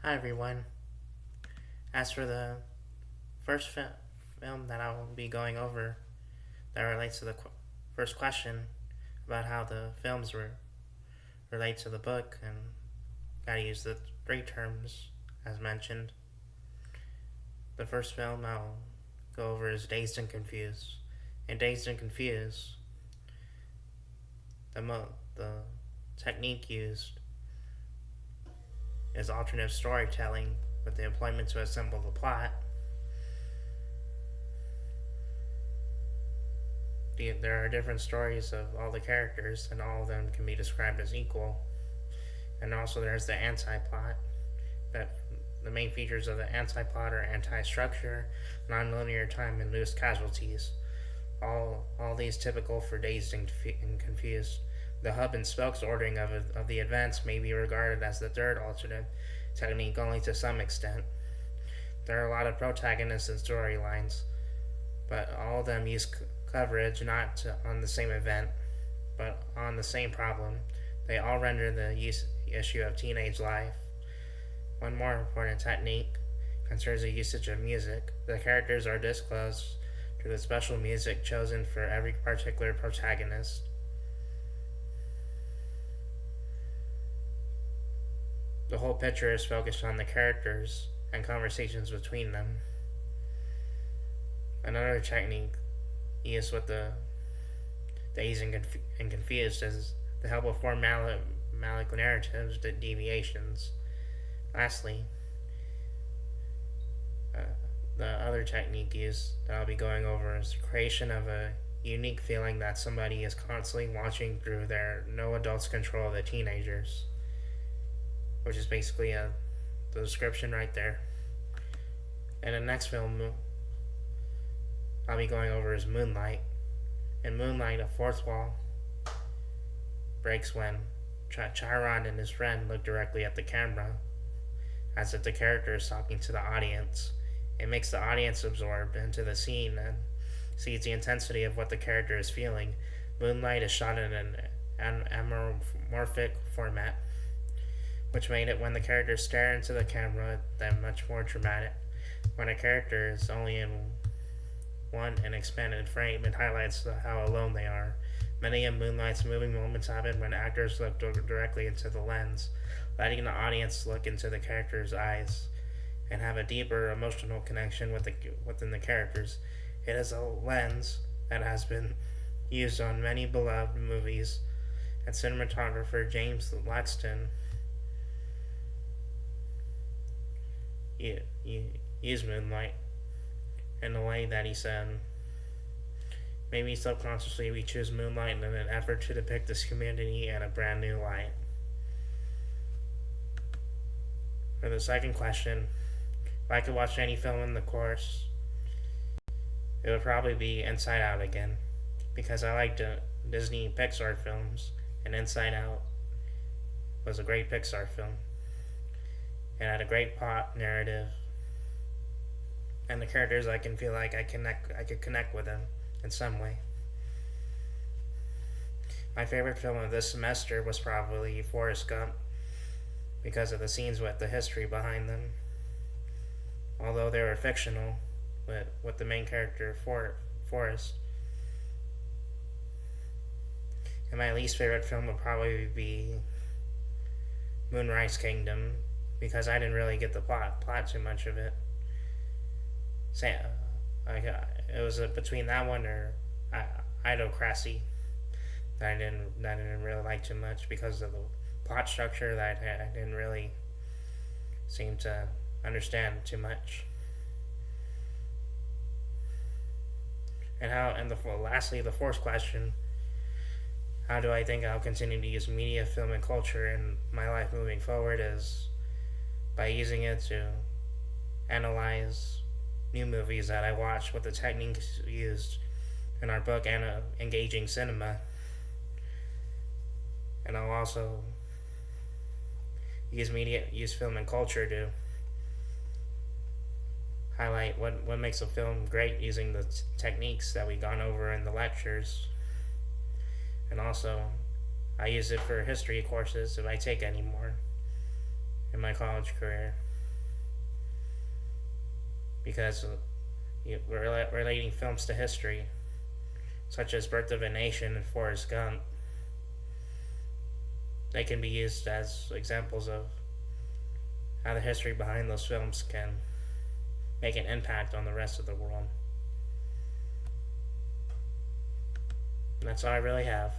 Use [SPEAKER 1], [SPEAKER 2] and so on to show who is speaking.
[SPEAKER 1] Hi everyone. As for the first film that I will be going over that relates to the first question about how the films relate to the book, and gotta use the three terms as mentioned. The first film I'll go over is Dazed and Confused. In Dazed and Confused, the technique used is alternative storytelling with the employment to assemble the plot. There are different stories of all the characters, and all of them can be described as equal. And also, there's the anti-plot. That the main features of the anti-plot are anti-structure, non-linear time, and loose casualties. All these typical for Dazed and Confused. The hub and spokes ordering of the events may be regarded as the third alternate technique only to some extent. There are a lot of protagonists and storylines, but all of them use coverage on the same event, but on the same problem. They all render the issue of teenage life. One more important technique concerns the usage of music. The characters are disclosed through the special music chosen for every particular protagonist. The whole picture is focused on the characters and conversations between them. Another technique used with the Dazed and Confused is the help of four Malick narratives, the deviations. Lastly, the other technique used that I'll be going over is the creation of a unique feeling that somebody is constantly watching through their no adults control the teenagers, which is basically the description right there. And the next film I'll be going over is Moonlight. In Moonlight, a fourth wall breaks when Chiron and his friend look directly at the camera, as if the character is talking to the audience. It makes the audience absorbed into the scene and sees the intensity of what the character is feeling. Moonlight is shot in an anamorphic format, which made it when the characters stare into the camera that much more dramatic. When a character is only in one an expanded frame, it highlights how alone they are. Many of Moonlight's moving moments happen when actors look directly into the lens, letting the audience look into the character's eyes and have a deeper emotional connection within the characters. It is a lens that has been used on many beloved movies, and cinematographer James Laxton used Moonlight in a way that he said, maybe subconsciously we choose Moonlight in an effort to depict this community in a brand new light. For the second question, if I could watch any film in the course, it would probably be Inside Out again, because I liked Disney Pixar films, and Inside Out was a great Pixar film. It had a great plot, narrative, and the characters I can feel like I could connect with them in some way. My favorite film of this semester was probably Forrest Gump, because of the scenes with the history behind them. Although they were fictional, with the main character Forrest. And my least favorite film would probably be Moonrise Kingdom, because I didn't really get the plot too much of it. It was between that one or Idiocracy that I didn't really like too much because of the plot structure that I didn't really seem to understand too much. Lastly, the fourth question: how do I think I'll continue to use media, film, and culture in my life moving forward? Is by using it to analyze new movies that I watch with the techniques used in our book and engaging cinema. And I'll also use film and culture to highlight what makes a film great using the techniques that we've gone over in the lectures. And also, I use it for history courses if I take any more in my college career. because relating films to history, such as Birth of a Nation and Forrest Gump, they can be used as examples of how the history behind those films can make an impact on the rest of the world. And that's all I really have.